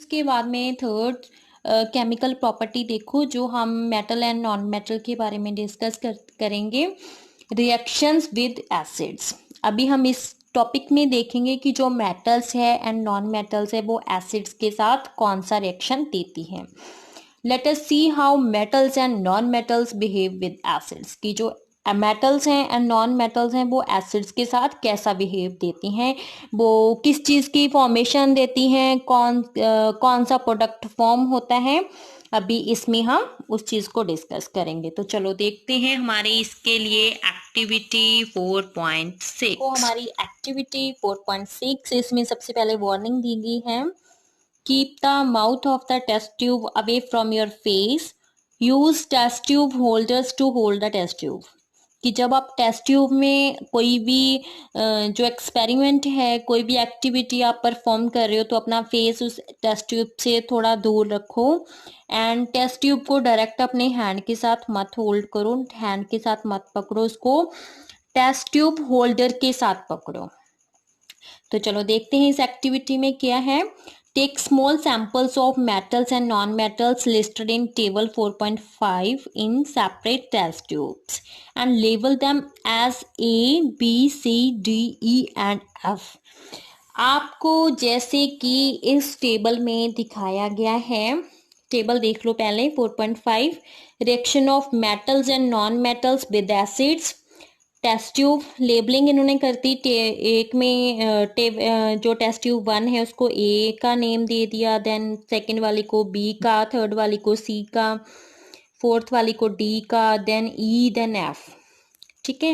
उसके बाद में थर्ड केमिकल प्रॉपर्टी देखो जो हम मेटल एंड नॉन मेटल के बारे में डिस्कस करेंगे, रिएक्शंस विद एसिड्स। अभी हम इस टॉपिक में देखेंगे कि जो मेटल्स है एंड नॉन मेटल्स है वो एसिड्स के साथ कौन सा रिएक्शन देती हैं। Let us see how metals and non metals behave with acids, कि जो मेटल्स हैं एंड नॉन मेटल्स हैं वो एसिड्स के साथ कैसा बिहेव देती हैं, वो किस चीज़ की फॉर्मेशन देती हैं, कौन सा प्रोडक्ट फॉर्म होता है। अभी इसमें हम उस चीज़ को डिस्कस करेंगे। तो चलो देखते हैं हमारे इसके लिए एक्टिविटी 4.6 को। हमारी एक्टिविटी 4.6 इसमें सबसे पहले वार्निंग दी गई है, keep the mouth of the test tube away from your face, use test tube holders to hold the test tube. कि जब आप टेस्ट ट्यूब में कोई भी जो एक्सपेरिमेंट है, कोई भी एक्टिविटी आप परफॉर्म कर रहे हो तो अपना फेस उस टेस्ट ट्यूब से थोड़ा दूर रखो एंड टेस्ट ट्यूब को डायरेक्ट अपने हैंड के साथ मत होल्ड करो, हैंड के साथ मत पकड़ो, उसको टेस्ट ट्यूब होल्डर के साथ पकड़ो। तो चलो देखते हैं इस एक्टिविटी में क्या है। Take small samples of metals and non-metals listed in table 4.5 in separate test tubes and label them as A, B, C, D, E and F. आपको जैसे कि इस टेबल में दिखाया गया है, टेबल देख लो पहले 4.5, reaction of metals and non metals with acids. Test tube labelling इन्होंने कर दी, एक में जो टेस्ट ट्यूब 1 है उसको ए का नेम दे दिया, देन सेकंड वाली को बी का, थर्ड वाली को सी का, फोर्थ वाली को डी का, देन ई, देन एफ। ठीक है।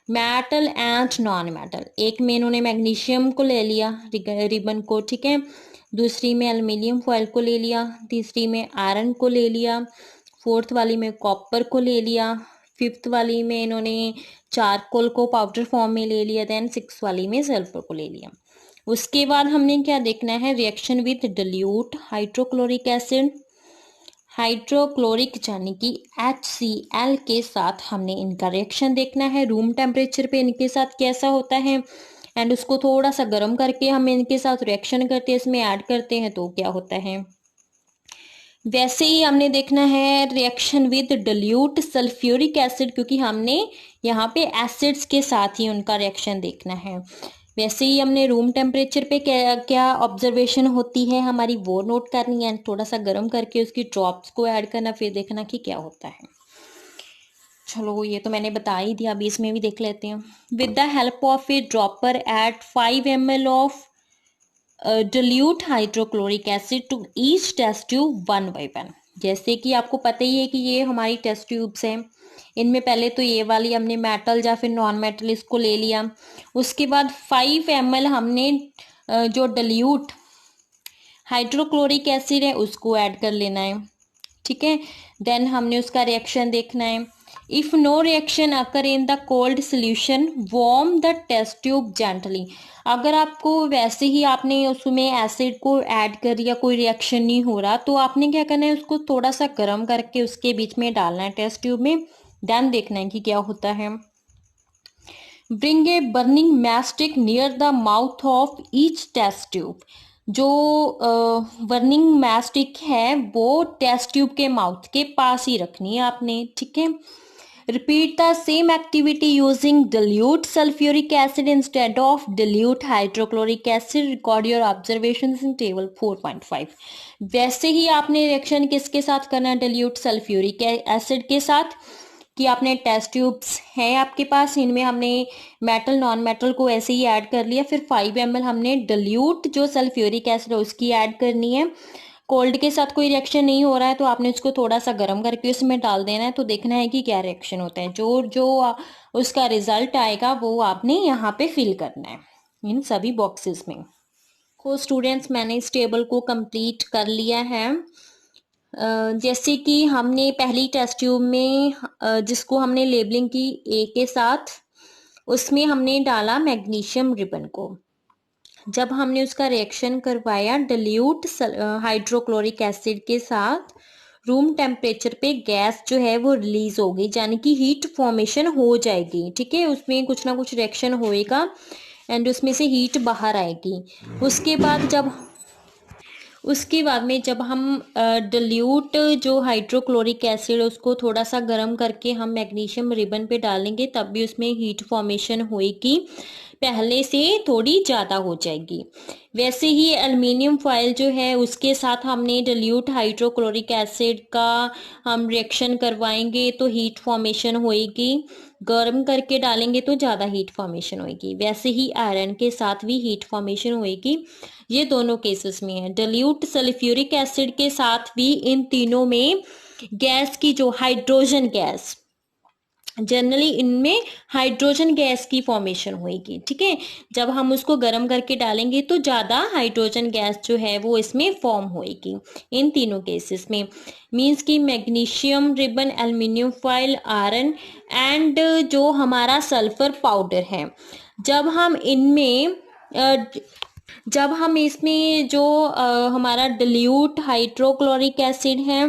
मेटल एंड नॉन मेटल, एक में इन्होंने मैग्नीशियम को ले लिया रिबन को, ठीक है, दूसरी में एल्युमिनियम फॉयल को ले लिया, तीसरी में आयरन को ले लिया, फोर्थ वाली में कॉपर को ले लिया, फिफ्थ वाली में इन्होंने चारकोल को पाउडर फॉर्म में ले लिया, देन सिक्स वाली में सल्फर को ले लिया। उसके बाद हमने क्या देखना है, reaction with dilute hydrochloric acid, hydrochloric यानी कि HCl के साथ हमने इनका रिएक्शन देखना है, रूम टेम्परेचर पे इनके साथ कैसा होता है एंड उसको थोड़ा सा गर्म करके हम इनके साथ रिएक्शन करते हैं, इसमें ऐड करते हैं तो क्या होता है। वैसे ही हमने देखना है reaction with dilute sulphuric acid, क्योंकि हमने यहाँ पे एसिड्स के साथ ही उनका रिएक्शन देखना है। वैसे ही हमने रूम टेम्परेचर पे क्या क्या ऑब्जर्वेशन होती है हमारी वो नोट करनी है, थोड़ा सा गर्म करके उसकी ड्रॉप्स को ऐड करना, फिर देखना कि क्या होता है। चलो ये तो मैंने बता ही दिया, अभी इसमें भी देख लेते हैं। With the help of a dropper at 5 ml of dilute hydrochloric acid to each test tube 1 by 1। जैसे कि आपको पता ही है कि ये हमारी टेस्ट ट्यूब्स हैं, इनमें पहले तो ये वाली हमने मेटल या फिर नॉन मेटल इसको ले लिया, उसके बाद 5 ml हमने जो डिल्यूट हाइड्रोक्लोरिक एसिड है उसको ऐड कर लेना है, ठीक है। देन हमने उसका रिएक्शन देखना है। If no reaction occur in the cold solution warm the test tube gently. अगर आपको वैसे ही आपने उसमें एसिड को ऐड कर दिया, कोई रिएक्शन नहीं हो रहा, तो आपने क्या करना है, उसको थोड़ा सा गर्म करके उसके बीच में डालना है टेस्ट ट्यूब में, देन देखना है कि क्या होता है। Bring a burning mastic near the mouth of each test tube. जो बर्निंग मैस्टिक है वो टेस्ट ट्यूब के माउथ के पास ही रखनी है आपने, ठीक है। Repeat the same activity using dilute sulfuric acid instead of dilute hydrochloric acid. Record your observations in table 4.5. वैसे ही आपने रिएक्शन किसके साथ करना है, dilute sulfuric acid के साथ, कि आपने टेस्ट ट्यूब्स हैं आपके पास, इनमें हमने मेटल नॉन मेटल को ऐसे ही ऐड कर लिया, फिर 5 ml हमने डिल्यूट जो सल्फ्यूरिक एसिड है उसकी ऐड करनी है। कोल्ड के साथ कोई रिएक्शन नहीं हो रहा है तो आपने उसको थोड़ा सा गर्म करके उसमें डाल देना है, तो देखना है कि क्या रिएक्शन होता है। जो जो उसका रिजल्ट आएगा वो आपने यहाँ पे फिल करना है इन सभी बॉक्सेस में। तो स्टूडेंट्स मैंने इस टेबल को कंप्लीट कर लिया है। जैसे कि हमने पहली टेस्ट ट्यूब में जिसको हमने लेबलिंग की ए के साथ, उसमें हमने डाला मैग्नीशियम रिबन को। जब हमने उसका रिएक्शन करवाया डिल्यूट हाइड्रोक्लोरिक एसिड के साथ, रूम टेम्परेचर पे गैस जो है वो रिलीज हो गई, यानी कि हीट फॉर्मेशन हो जाएगी, ठीक है। उसमें कुछ ना कुछ रिएक्शन होएगा एंड उसमें से हीट बाहर आएगी। उसके बाद उसके बाद में जब हम डिल्यूट जो हाइड्रोक्लोरिक एसिड उसको थोड़ा सा गर्म करके हम मैग्नीशियम रिबन पे डालेंगे, तब भी उसमें हीट फॉर्मेशन होएगी, पहले से थोड़ी ज़्यादा हो जाएगी। वैसे ही एल्युमिनियम फॉयल जो है उसके साथ हमने डिल्यूट हाइड्रोक्लोरिक एसिड का हम रिएक्शन करवाएंगे तो हीट फॉर्मेशन होएगी, गर्म करके डालेंगे तो ज़्यादा हीट फॉर्मेशन होएगी। वैसे ही आयरन के साथ भी हीट फॉर्मेशन होएगी। ये दोनों केसेस में है। डिल्यूट सल्फ्यूरिक एसिड के साथ भी इन तीनों में गैस की जो हाइड्रोजन गैस, जनरली इनमें हाइड्रोजन गैस की फॉर्मेशन होएगी। ठीक है, जब हम उसको गर्म करके डालेंगे तो ज़्यादा हाइड्रोजन गैस जो है वो इसमें फॉर्म होएगी इन तीनों केसेस में। मींस कि magnesium ribbon, aluminium foil, iron and जो हमारा सल्फर पाउडर है, जब हम इनमें जब हम इसमें जो हमारा डिल्यूट हाइड्रोक्लोरिक एसिड है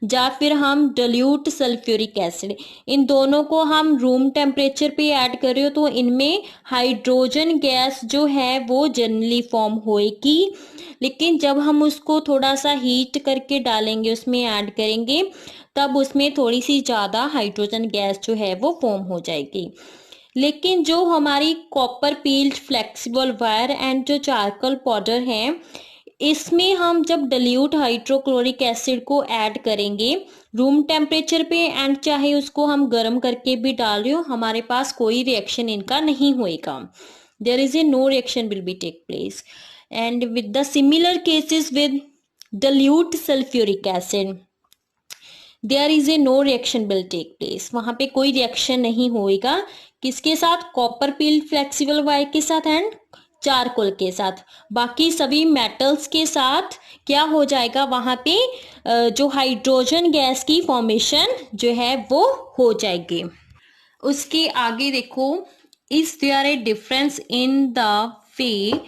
या फिर हम डिल्यूट सल्फ्यूरिक एसिड, इन दोनों को हम रूम टेम्परेचर पे ऐड कर रहे हो तो इनमें हाइड्रोजन गैस जो है वो जनरली फॉर्म होएगी। लेकिन जब हम उसको थोड़ा सा हीट करके डालेंगे, उसमें ऐड करेंगे, तब उसमें थोड़ी सी ज़्यादा हाइड्रोजन गैस जो है वो फॉर्म हो जाएगी। लेकिन जो हमारी copper peeled flexible wire and जो चारकोल पाउडर है, इसमें हम जब डिल्यूट हाइड्रोक्लोरिक एसिड को ऐड करेंगे रूम टेम्परेचर पे एंड चाहे उसको हम गर्म करके भी डाल रहे हो, हमारे पास कोई रिएक्शन इनका नहीं होएगा। There is a no reaction will be take place. And with the similar cases with dilute sulphuric acid, there is a no reaction will take place. वहां पे कोई रिएक्शन नहीं होएगा। किसके साथ? कॉपर पील्ड फ्लेक्सिबल वायर के साथ and charcoal के साथ। बाकी सभी मेटल्स के साथ क्या हो जाएगा, वहां पे जो हाइड्रोजन गैस की फॉर्मेशन जो है वो हो जाएगी। उसके आगे देखो, is there a difference in the way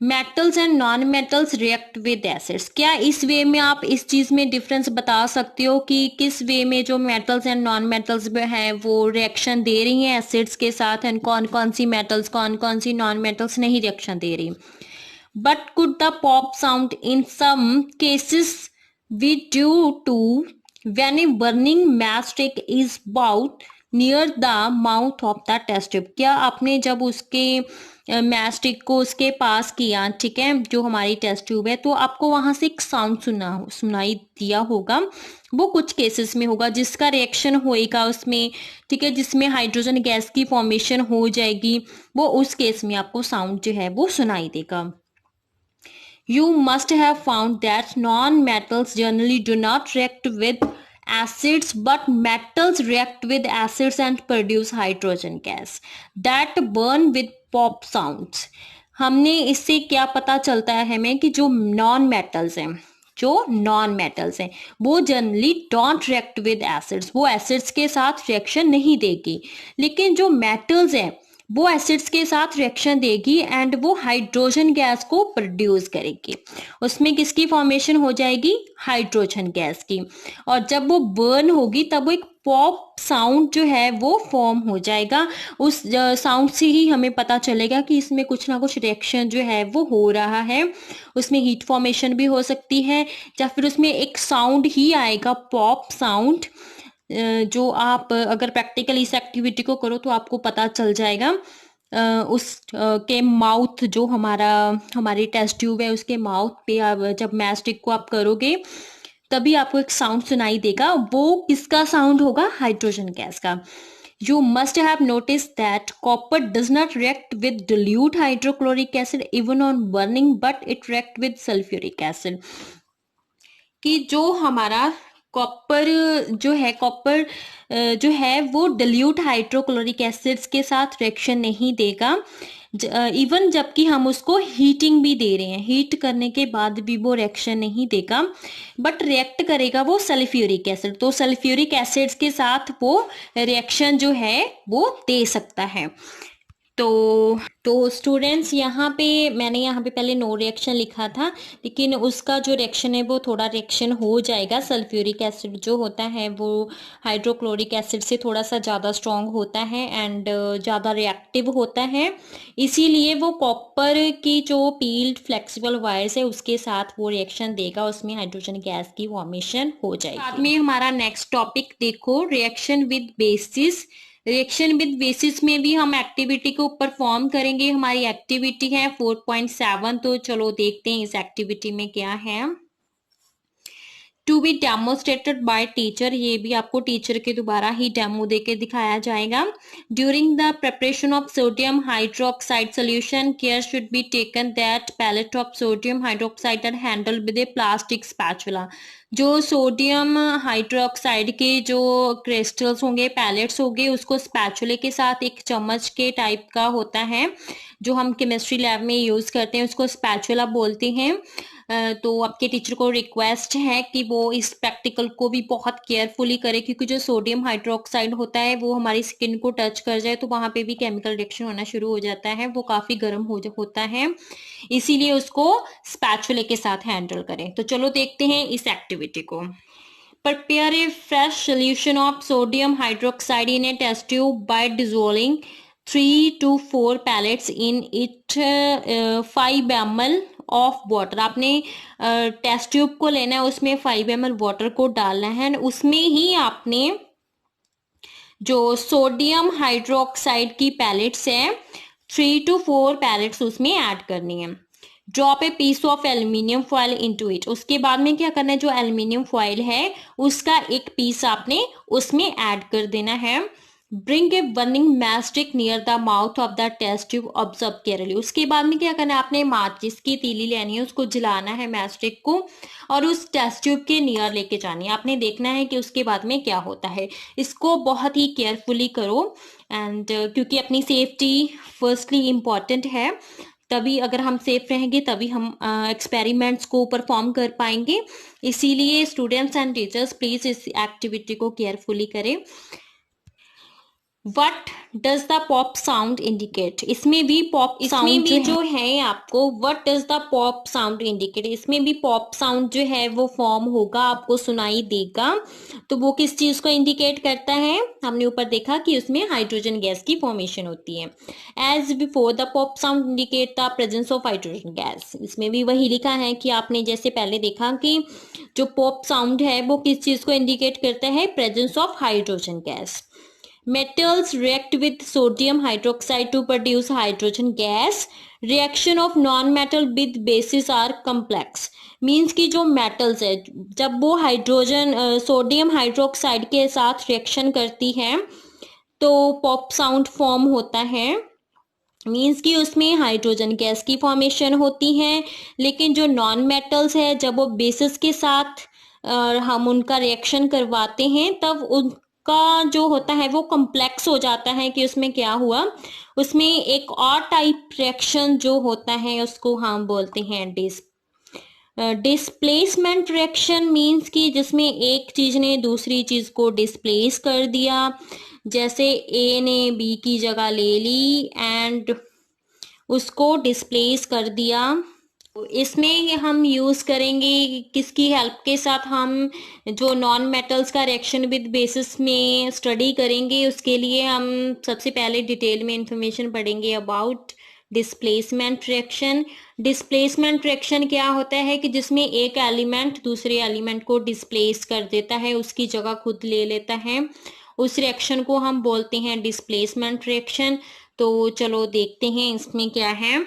metals and non metals react with acids? क्या इस वे में आप इस चीज में डिफरेंस बता सकते हो कि किस वे में जो मेटल्स एंड नॉन मेटल्स हैं वो रिएक्शन दे रही हैं एसिड्स के साथ, एंड कौन कौन सी मेटल्स, कौन कौन सी नॉन मेटल्स नहीं रिएक्शन दे रही? But could the pop sound in some cases be due to when a burning match stick is brought near the mouth of the test tube? क्या आपने जब उसके मैच स्टिक को उसके पास किया, ठीक है, जो हमारी टेस्ट ट्यूब है, तो आपको वहां से एक साउंड सुनाई दिया होगा। वो कुछ केसेस में होगा जिसका रिएक्शन होएगा उसमें, ठीक है, जिसमें हाइड्रोजन गैस की फॉर्मेशन हो जाएगी, वो उस केस में आपको साउंड जो है वो सुनाई देगा। You must have found that non-metals generally do not react with acids, but metals react with acids and produce hydrogen gas that burn with pop sounds. हमने इससे क्या पता चलता है हमें कि जो नॉन मेटल्स हैं, वो generally don't react with acids, वो एसिड्स के साथ रिएक्शन नहीं देगी। लेकिन जो मेटल्स हैं वो एसिड्स के साथ रिएक्शन देगी एंड वो हाइड्रोजन गैस को प्रोड्यूस करेगी। उसमें किसकी फॉर्मेशन हो जाएगी? हाइड्रोजन गैस की। और जब वो बर्न होगी तब वो एक पॉप साउंड जो है वो फॉर्म हो जाएगा। उस साउंड से ही हमें पता चलेगा कि इसमें कुछ ना कुछ रिएक्शन जो है वो हो रहा है। उसमें हीट फॉर्मेशन भी हो सकती है या फिर उसमें एक साउंड ही आएगा, पॉप साउंड, जो आप अगर प्रैक्टिकल इस एक्टिविटी को करो तो आपको पता चल जाएगा। उस के माउथ, जो हमारी टेस्ट ट्यूब है, उसके माउथ पे आप जब मैच स्टिक को आप करोगे तभी आपको एक साउंड सुनाई देगा। वो किसका साउंड होगा? हाइड्रोजन गैस का। You must have noticed that copper does not react with dilute hydrochloric acid even on burning, but it react with sulfuric acid. कि जो हमारा कॉपर जो है वो डिल्यूट हाइड्रोक्लोरिक एसिड्स के साथ रिएक्शन नहीं देगा, इवन जबकि हम उसको हीटिंग भी दे रहे हैं, हीट करने के बाद भी वो रिएक्शन नहीं देगा, बट रिएक्ट करेगा वो सल्फ्यूरिक एसिड। तो सल्फ्यूरिक एसिड्स के साथ वो रिएक्शन जो है वो दे सकता है। तो स्टूडेंट्स यहाँ पे मैंने यहाँ पे पहले नो रिएक्शन लिखा था, लेकिन उसका जो रिएक्शन है वो थोड़ा रिएक्शन हो जाएगा। सल्फ्यूरिक एसिड जो होता है वो हाइड्रोक्लोरिक एसिड से थोड़ा सा ज़्यादा स्ट्रॉन्ग होता है एंड ज़्यादा रिएक्टिव होता है, इसीलिए वो कॉपर की जो पील्ड फ्लेक्सिबल वायर्स है उसके साथ वो रिएक्शन देगा, उसमें हाइड्रोजन गैस की फॉर्मेशन हो जाएगी। साथ में हमारा नेक्स्ट टॉपिक देखो, reaction with basis. Reaction with basis में भी हम एक्टिविटी को परफॉर्म करेंगे। हमारी एक्टिविटी है 4.7, तो चलो देखते हैं इस एक्टिविटी में क्या है। To be demonstrated by teacher, ये भी आपको टीचर के दोबारा ही डेमो देके दिखाया जाएगा। During the preparation of sodium hydroxide solution, care should be taken that pellet of sodium hydroxide are handled with a plastic spatula. जो सोडियम हाइड्रोक्साइड के जो क्रिस्टल्स होंगे, पैलेट्स होंगे, उसको स्पैचुले के साथ एक चम्मच के टाइप का होता है जो हम केमिस्ट्री लैब में यूज करते हैं, उसको स्पैचुला बोलते हैं। तो आपके टीचर को रिक्वेस्ट है कि वो इस प्रैक्टिकल को भी बहुत केयरफुली करे, क्योंकि जो सोडियम हाइड्रोक्साइड होता है वो हमारी स्किन को टच कर जाए तो वहां पे भी केमिकल रिएक्शन होना शुरू हो जाता है, वो काफी गर्म होता है, इसीलिए उसको स्पैचुले के साथ हैंडल करें। तो चलो देखते हैं इस एक्टिविटी को। Prepare a fresh solution of sodium hydroxide in a test tube by dissolving 3 to 4 pellets in it 5 ml of water. आपने टेस्ट ट्यूब को लेना है, उसमें 5 ml वाटर को डालना है, उसमें ही आपने जो सोडियम हाइड्रोक्साइड की पैलेट्स हैं 3 to 4 पैलेट्स उसमें ऐड करनी है। Drop a piece of aluminium foil into it, उसके बाद में क्या करना है, जो एल्यूमिनियम फॉयल है उसका एक पीस आपने उसमें ऐड कर देना है। Bring a burning mastic near the mouth of the test tube, observe carefully. उसके बाद में क्या करना है, आपने माचिस की तीली लेनी है, उसको जलाना है मैस्टिक को और उस टेस्ट ट्यूब के नियर लेके जानी है। आपने देखना है कि उसके बाद में क्या होता है, इसको बहुत ही केयरफुली करो एंड क्योंकि अपनी सेफ्टी फर्स्टली इम्पॉर्टेंट है, तभी अगर हम सेफ रहेंगे तभी हम एक्सपेरिमेंट्स को परफॉर्म कर पाएंगे। इसीलिए स्टूडेंट्स एंड टीचर्स प्लीज इस एक्टिविटी को केयरफुली करें। What does the pop sound indicate, इसमें भी पॉप साउंड जो है आपको what does the pop sound indicate, इसमें भी पॉप साउंड जो है वो फॉर्म होगा, आपको सुनाई देगा। तो वो किस चीज को इंडिकेट करता है, हमने ऊपर देखा कि उसमें हाइड्रोजन गैस की फॉर्मेशन होती है। As before the pop sound indicate the presence of hydrogen gas, इसमें भी वही लिखा है कि आपने जैसे पहले देखा कि जो पॉप साउंड है वो किस चीज को इंडिकेट करता है, presence of hydrogen gas. Metals react with sodium hydroxide to produce hydrogen gas. Reaction of non-metal with bases are complex. Means कि जो मेटल्स है जब वो हाइड्रोजन सोडियम हाइड्रोक्साइड के साथ रिएक्शन करती है तो पॉप साउंड फॉर्म होता है। मीन्स कि उसमें हाइड्रोजन गैस की फॉर्मेशन होती है, लेकिन जो नॉन मेटल्स है जब वो बेसिस के साथ हम उनका रिएक्शन करवाते हैं तब उनका जो होता है वो कॉम्प्लेक्स हो जाता है कि उसमें क्या हुआ, उसमें एक और टाइप रिएक्शन जो होता है उसको हम बोलते हैं डिस्प्लेसमेंट रिएक्शन। मीन्स कि जिसमें एक चीज ने दूसरी चीज को डिस्प्लेस कर दिया, जैसे ए ने बी की जगह ले ली एंड उसको डिस्प्लेस कर दिया। इसमें हम यूज करेंगे किसकी हेल्प के साथ, हम जो नॉन मेटल्स का रिएक्शन विद बेसिस में स्टडी करेंगे, उसके लिए हम सबसे पहले डिटेल में इंफॉर्मेशन पढ़ेंगे about displacement reaction. Displacement reaction क्या होता है कि जिसमें एक एलिमेंट दूसरे एलिमेंट को डिस्प्लेस कर देता है, उसकी जगह खुद ले लेता है, उस रिएक्शन को हम बोलते हैं डिस्प्लेसमेंट रिएक्शन। तो चलो देखते हैं इसमें क्या है।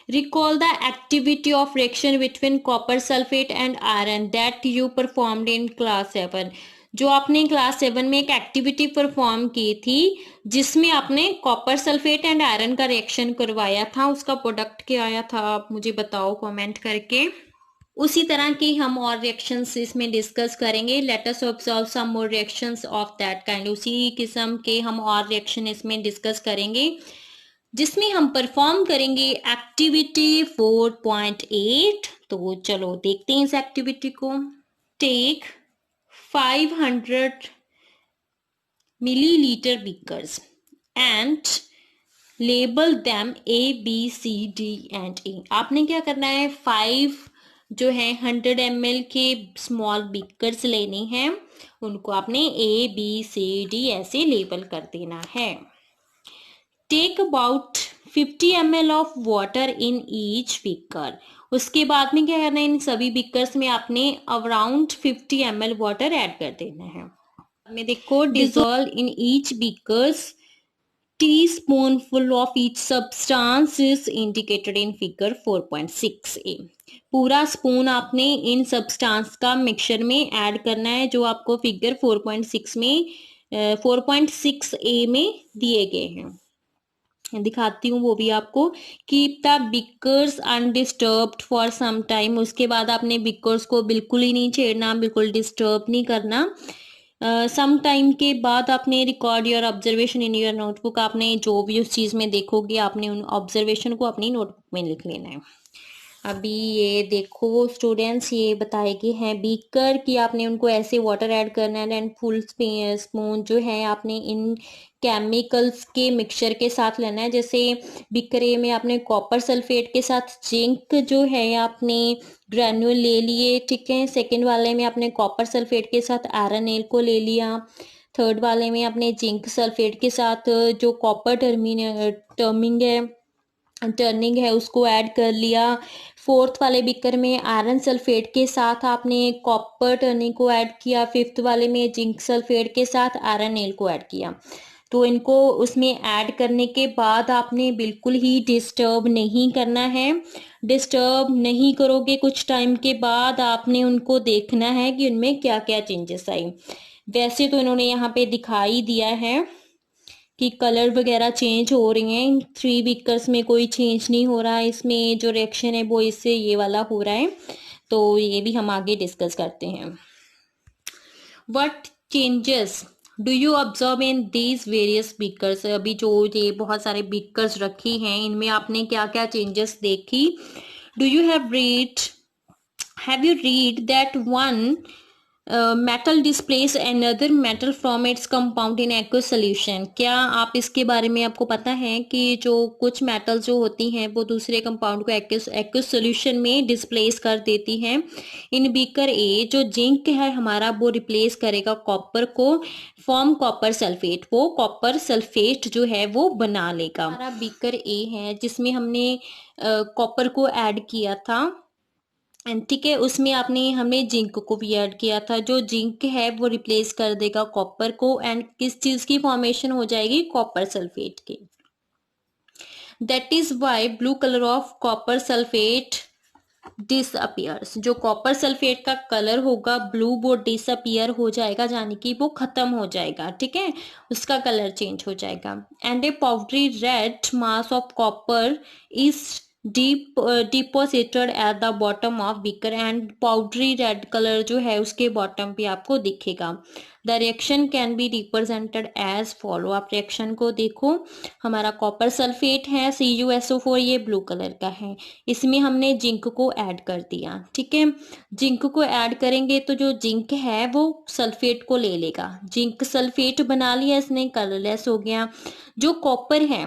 Recall the activity of reaction between copper sulfate and iron that you performed in class 7. जो आपने क्लास 7 में एक एक्टिविटी परफॉर्म की थी जिसमें आपने कॉपर सल्फेट एंड आयरन का रिएक्शन करवाया था, उसका प्रोडक्ट क्या आया था आप मुझे बताओ कमेंट करके। उसी तरह की हम और रिएक्शंस इसमें डिस्कस करेंगे। Let us observe some more reactions of that kind, उसी किस्म के हम और रिएक्शन इसमें डिस्कस करेंगे जिसमें हम परफॉर्म करेंगे एक्टिविटी 4.8। तो चलो देखते हैं इस एक्टिविटी को। Take 500 milliliter beakers and label them ABCD&E। आपने क्या करना है, 5 जो है 100 ml के स्मॉल बीकर्स लेने हैं, उनको आपने ABCD ऐसे लेबल कर देना है। Take about 50 ml of water in each beaker. उसके बाद में क्या करना है, इन सभी बीकर्स में आपने अराउंड 50 ml वाटर ऐड कर देना है। में देखो, dissolve in each beakers teaspoonful of each substance is indicated in figure 4.6a। पूरा स्पून आपने इन सब्सटेंस का मिक्सचर में ऐड करना है जो आपको फिगर 4.6 में 4.6a में दिए गए हैं। दिखाती हूँ वो भी आपको। Keep the beakers undisturbed for some time. उसके बाद आपने बिकर्स को बिल्कुल ही नहीं छेड़ना, बिल्कुल डिस्टर्ब नहीं करना। सम टाइम के बाद आपने record your observation in your notebook. आपने जो भी उस चीज़ में देखोगे आपने उन ऑब्जर्वेशन को अपनी नोटबुक में लिख लेना है। अभी ये देखो स्टूडेंट्स, ये बताए गए हैं बीकर कि आपने उनको ऐसे वाटर ऐड करना है एंड फुल स्पून जो है आपने इन केमिकल्स के मिक्सचर के साथ लेना है। जैसे बीकर ए में आपने कॉपर सल्फेट के साथ जिंक जो है आपने ग्रेन्यूल ले लिए, ठीक है। सेकेंड वाले में आपने कॉपर सल्फेट के साथ आयरन एल को ले लिया। थर्ड वाले में आपने जिंक सल्फेट के साथ जो कॉपर टर्निंग है उसको ऐड कर लिया। फोर्थ वाले बीकर में आयरन सल्फेट के साथ आपने कॉपर टर्निंग को ऐड किया। फिफ्थ वाले में जिंक सल्फेट के साथ आयरन एल को ऐड किया। तो इनको उसमें ऐड करने के बाद आपने बिल्कुल ही डिस्टर्ब नहीं करना है। डिस्टर्ब नहीं करोगे, कुछ टाइम के बाद आपने उनको देखना है कि उनमें क्या क्या चेंजेस आई। वैसे तो इन्होंने यहाँ पे दिखाई दिया है कि कलर वगैरह चेंज हो रही हैं। इन 3 बीकर्स में कोई चेंज नहीं हो रहा है, इसमें जो रिएक्शन है वो इससे ये वाला हो रहा है। तो ये भी हम आगे डिस्कस करते हैं। What changes do you observe in these various beakers. अभी जो ये बहुत सारे बीकर्स रखी हैं इनमें आपने क्या क्या चेंजेस देखी। Do you have you read that one metal displace another metal from its compound in aqueous solution. क्या आप इसके बारे में आपको पता है कि जो कुछ मेटल जो होती हैं वो दूसरे कंपाउंड को एक्वस सोल्यूशन में डिस्प्लेस कर देती हैं। इन बीकर ए जो जिंक है हमारा वो रिप्लेस करेगा कॉपर को, फॉर्म कॉपर सल्फेट, वो कॉपर सल्फेट जो है वो बना लेगा। हमारा बीकर ए है जिसमें हमने कॉपर को ऐड किया था, ठीक है। उसमें हमने जिंक को भी ऐड किया था। जो जिंक है वो रिप्लेस कर देगा कॉपर को एंड किस चीज की फॉर्मेशन हो जाएगी, कॉपर सल्फेट की। That is why blue colour of copper sulphate disappears. जो कॉपर सल्फेट का कलर होगा ब्लू वो डिसअपियर हो जाएगा, यानी कि वो खत्म हो जाएगा, ठीक है, उसका कलर चेंज हो जाएगा। And a powdery red mass of copper is deposited at the bottom of beaker and powdery red colour जो है उसके बॉटम पे आपको दिखेगा। The reaction can be represented as follow. आप रिएक्शन को देखो, हमारा कॉपर सल्फेट है CuSO4, ये ब्लू कलर का है, इसमें हमने जिंक को ऐड कर दिया, ठीक है। जिंक को ऐड करेंगे तो जो जिंक है वो सल्फेट को ले लेगा, जिंक सल्फेट बना लिया इसने, कलरलेस हो गया। जो कॉपर है,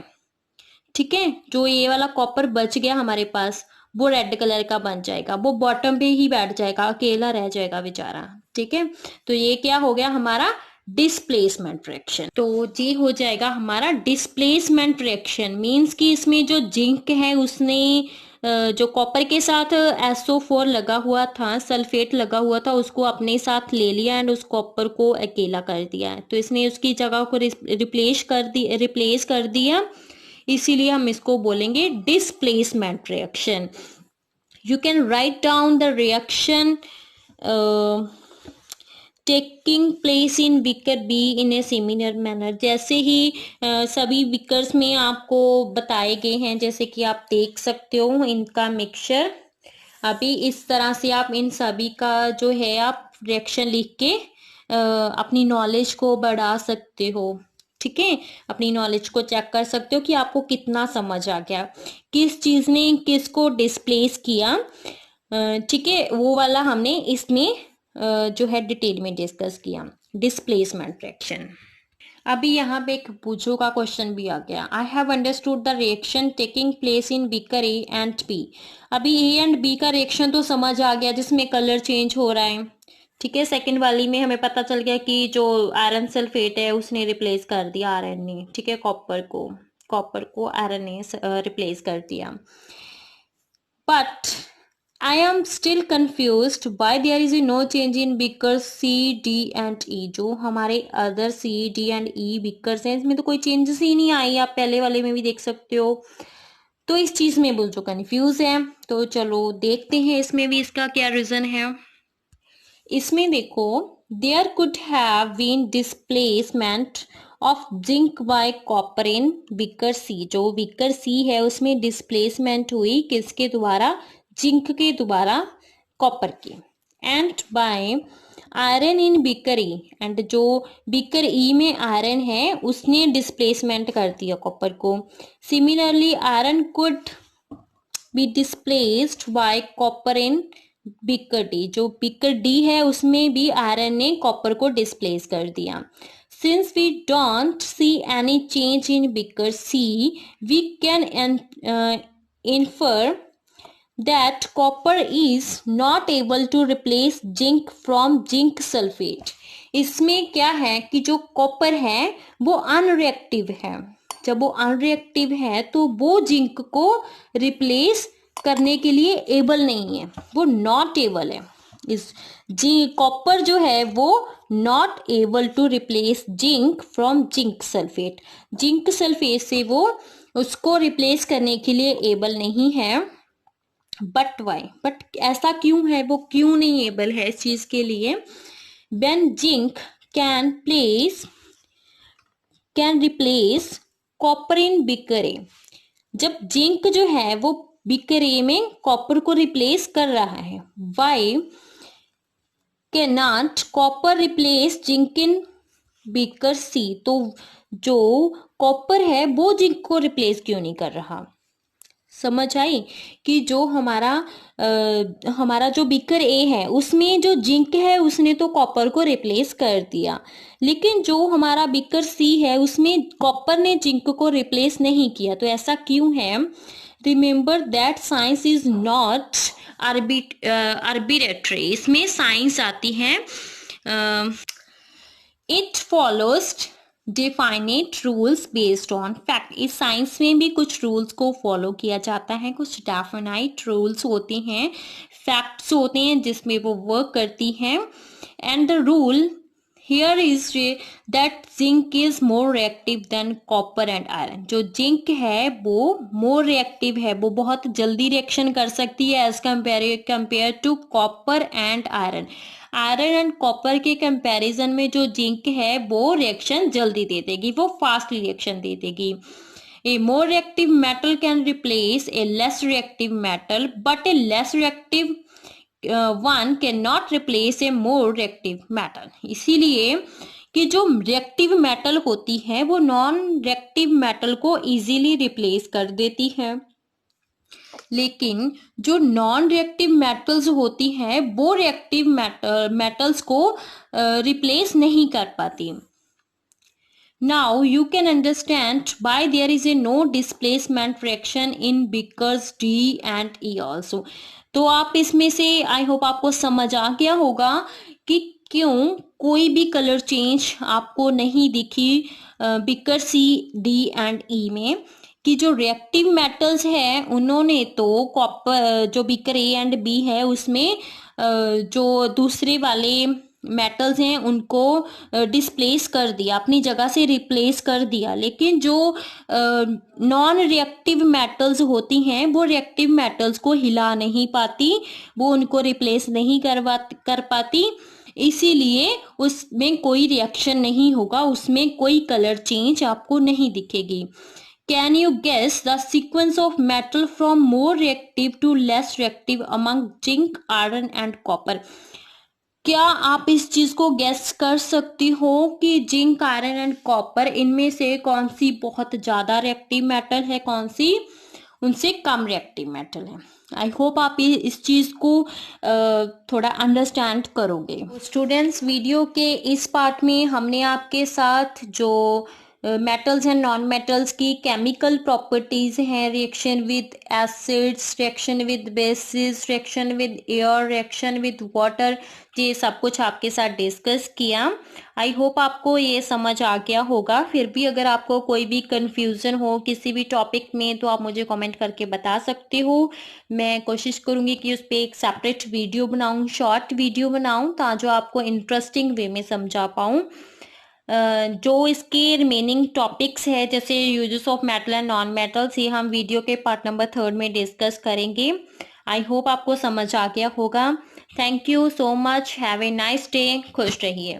ठीक है, जो ये वाला कॉपर बच गया हमारे पास वो रेड कलर का बन जाएगा, वो बॉटम पे ही बैठ जाएगा, अकेला रह जाएगा बेचारा, ठीक है। तो ये क्या हो गया हमारा डिस्प्लेसमेंट रिएक्शन। तो ये हो जाएगा हमारा डिस्प्लेसमेंट रिएक्शन। मींस कि इसमें जो जिंक है उसने जो कॉपर के साथ SO4 लगा हुआ था, सल्फेट लगा हुआ था, उसको अपने साथ ले लिया एंड उस कॉपर को अकेला कर दिया। तो इसने उसकी जगह को रिप्लेस कर दिया, इसीलिए हम इसको बोलेंगे displacement reaction. You can write down the reaction taking place in beaker be in a similar manner. जैसे ही सभी बीकर्स में आपको बताए गए हैं, जैसे कि आप देख सकते हो इनका मिक्सचर। अभी इस तरह से आप इन सभी का जो है आप रिएक्शन लिख के अपनी नॉलेज को बढ़ा सकते हो, ठीक है। अपनी नॉलेज को चेक कर सकते हो कि आपको कितना समझ आ गया, किस चीज ने किसको डिस्प्लेस किया, ठीक है। वो वाला हमने इसमें जो है डिटेल में डिस्कस किया, डिस्प्लेसमेंट रिएक्शन। अभी यहाँ पे एक पूछो का क्वेश्चन भी आ गया। I have understood the reaction taking place in beaker A and B. अभी ए एंड बी का रिएक्शन तो समझ आ गया जिसमें कलर चेंज हो रहा है, ठीक है। सेकंड वाली में हमें पता चल गया कि जो आयरन सल्फेट है उसने रिप्लेस कर दिया आयरन ने, ठीक है, कॉपर को आयरन ने रिप्लेस कर दिया। But I am still confused why there is no change in beakers C, D and E। जो हमारे other C, D and E beakers हैं इसमें तो कोई चेंजेस ही नहीं आई, आप पहले वाले में भी देख सकते हो। तो इस चीज में बोल जो कंफ्यूज है, तो चलो देखते हैं इसमें भी इसका क्या रीजन है। इसमें देखो, there could have been displacement of zinc by copper in beaker C. जो बीकर सी है उसमें डिस्प्लेसमेंट हुई किसके द्वारा, जिंक के द्वारा कॉपर के। And by iron in beaker E, and जो बीकर ई में आयरन है उसने डिस्प्लेसमेंट कर दिया कॉपर को। Similarly iron could be displaced by copper in beaker D. जो बीकर डी है उसमें भी आयरन ने कॉपर को डिस्प्लेस कर दिया। Since we don't see any change in beaker C, we can infer that copper is not able to replace zinc from zinc sulfate। इसमें क्या है कि जो कॉपर है वो अनरिएक्टिव है। जब वो अनरिएक्टिव है तो वो जिंक को रिप्लेस करने के लिए एबल नहीं है, वो नॉट एबल है। इस कॉपर जो है वो not able to replace zinc from zinc sulphate. Zinc sulphate से वो उसको रिप्लेस करने के लिए एबल नहीं है। बट वाई, बट ऐसा क्यों है, वो क्यों नहीं एबल है इस चीज के लिए। When zinc can replace copper in beaker ए। जब जिंक जो है वो बीकर ए में कॉपर को रिप्लेस कर रहा है। Why can not copper replace zinc in beaker C. तो जो कॉपर है वो जिंक को रिप्लेस क्यों नहीं कर रहा। समझ आई कि जो हमारा जो बीकर ए है उसमें जो जिंक है उसने तो कॉपर को रिप्लेस कर दिया, लेकिन जो हमारा बीकर सी है उसमें कॉपर ने जिंक को रिप्लेस नहीं किया। तो ऐसा क्यों है। Remember that science is not arbitrary. इसमें साइंस आती है, it follows definite rules based on fact. इस साइंस में भी कुछ रूल्स को फॉलो किया जाता है, कुछ डेफिनाइट रूल्स होते हैं, फैक्ट्स होते हैं जिसमें वो वर्क करती हैं। And the rule here is that zinc is more reactive than copper and iron. जो जिंक है वो मोर रिएक्टिव है, वो बहुत जल्दी रिएक्शन कर सकती है as compare to copper and iron. Iron and copper के कंपैरिजन में जो जिंक है वो रिएक्शन जल्दी दे देगी, वो फास्ट रिएक्शन दे देगी। A more reactive metal can replace a less reactive metal, but a less reactive one can not replace a more reactive metal. इसीलिए कि जो रिएक्टिव मेटल होती है वो नॉन रिएक्टिव मेटल को इजीली रिप्लेस कर देती है, लेकिन जो नॉन रिएक्टिव मेटल्स होती हैं वो रिएक्टिव मेटल्स को रिप्लेस नहीं कर पाती। Now you can understand why there is a no displacement reaction in beakers D and E also. तो आप इसमें से आई होप आपको समझ आ गया होगा कि क्यों कोई भी कलर चेंज आपको नहीं दिखी बीकर सी, डी एंड ई में। कि जो रिएक्टिव मेटल्स है उन्होंने तो कॉपर, जो बीकर ए एंड बी है उसमें जो दूसरे वाले मेटल्स हैं उनको डिस्प्लेस कर दिया, अपनी जगह से रिप्लेस कर दिया, लेकिन जो नॉन रिएक्टिव मेटल्स होती हैं वो रिएक्टिव मेटल्स को हिला नहीं पाती, वो उनको रिप्लेस नहीं कर पाती, इसीलिए उसमें कोई रिएक्शन नहीं होगा, उसमें कोई कलर चेंज आपको नहीं दिखेगी। Can you guess the sequence of metal from more reactive to less reactive among zinc, iron and copper? क्या आप इस चीज को गैस कर सकती हो कि जिंक, आयरन एंड कॉपर इनमें से कौन सी बहुत ज्यादा रिएक्टिव मेटल है, कौन सी उनसे कम रिएक्टिव मेटल है। आई होप आप इस चीज़ को थोड़ा अंडरस्टैंड करोगे। स्टूडेंट्स, वीडियो के इस पार्ट में हमने आपके साथ जो मेटल्स एंड नॉन मेटल्स की केमिकल प्रॉपर्टीज हैं, reaction with acids, reaction with basis, reaction with air, reaction with water, ये सब कुछ आपके साथ डिस्कस किया। आई होप आपको ये समझ आ गया होगा। फिर भी अगर आपको कोई भी कंफ्यूजन हो किसी भी टॉपिक में तो आप मुझे कमेंट करके बता सकते हो। मैं कोशिश करूंगी कि उस पर एक सेपरेट वीडियो बनाऊं, शॉर्ट वीडियो बनाऊं, ताकि जो आपको इंटरेस्टिंग वे में समझा पाऊं। जो इसके रिमेनिंग टॉपिक्स है जैसे uses of metal and non metals, ये हम वीडियो के पार्ट नंबर 3 में डिस्कस करेंगे। आई होप आपको समझ आ गया होगा। Thank you so much, have a nice day, खुश रहिए।